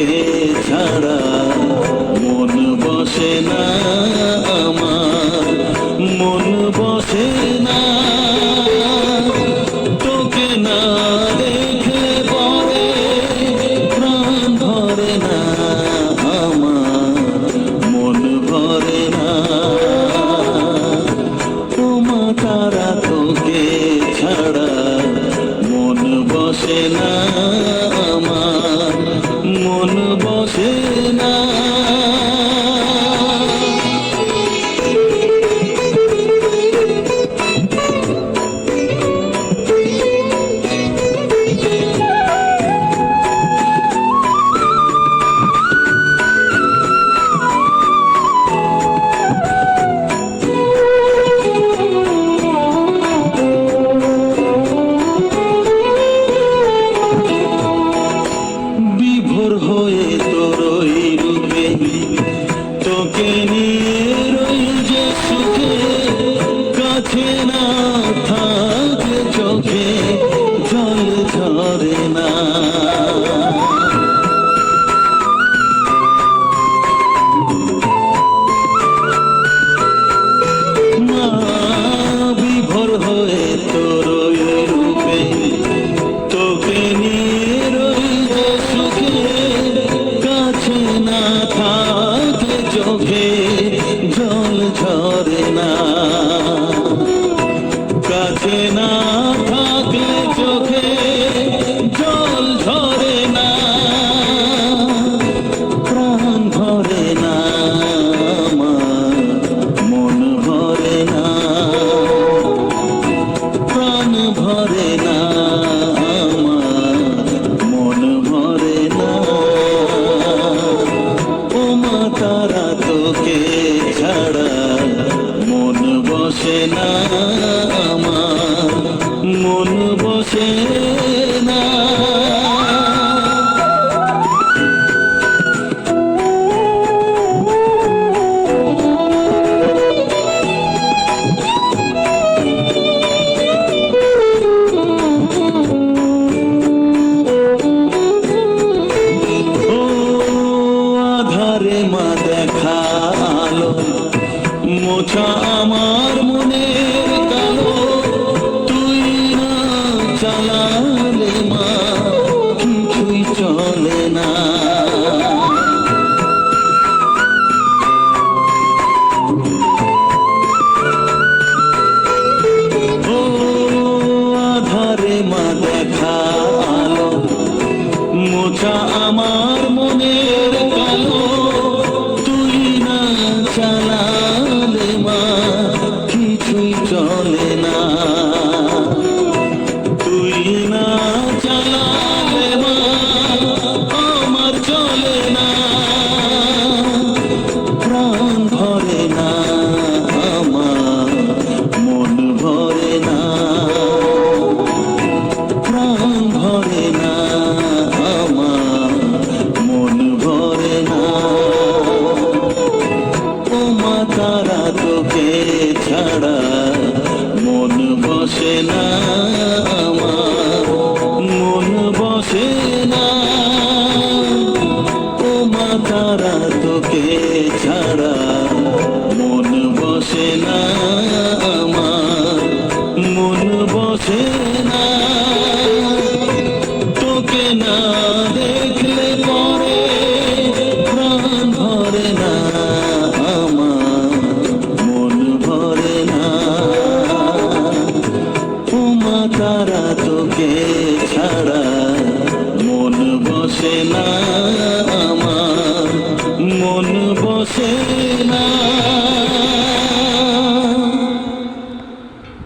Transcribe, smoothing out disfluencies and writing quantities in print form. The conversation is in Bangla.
তোকে ছাড়া মন বসে না আমার, মন বসে না। তোকে না দেখলে পরে প্রাণ ভরে না আমার, মন ভরে না। ও মা তারা তোকে ছাড়া মন বসে না আমার, মন বসে না। হয়ে তোর ওই রূপে তোকে নিয়ে রই যে সুখে, কাছে না থাকলে চোখে জল ঝরে না। মা বিভোর হয়ে তোর ওই রূপে তোকে নিয়ে রই যে সুখে, কাছে না থাকলে চোখে জল ঝরে না। কাছে না থাকলে চোখে জল ঝরে না, প্রাণ ভরে না আমার, মন ভরে না, প্রাণ ভরে না আমার, মন ভরে না। ও মা তারা তোকে ছাড়া মন বসে না আমার, মন বসে না। মা দেখা আলো মোছা আমার মনের কালো, তুই না চালালে মা কিছুই চলে না। ও আধারে মা দেখা আলো মোছা আমার মনের কালো, চালালে মা কিছুই চলে না। তুই না চালালে মা আমার চলে না, প্রাণ ভরে না আমার, মন ভরে না, প্রাণ ভরে না আমার, মন ভরে না। তারা তোকে ছাড়া মন বসে না আমার, মন বসে না। ও মা তারা তোকে ছাড়া মন বসে না আমার, মন বসে না। তোকে না দেখলে পরে প্রাণ ভরে না আমার, মন ভরে না। ও মা তারা তোকে ছাড়া মন বসে না আমার, মন বসে না।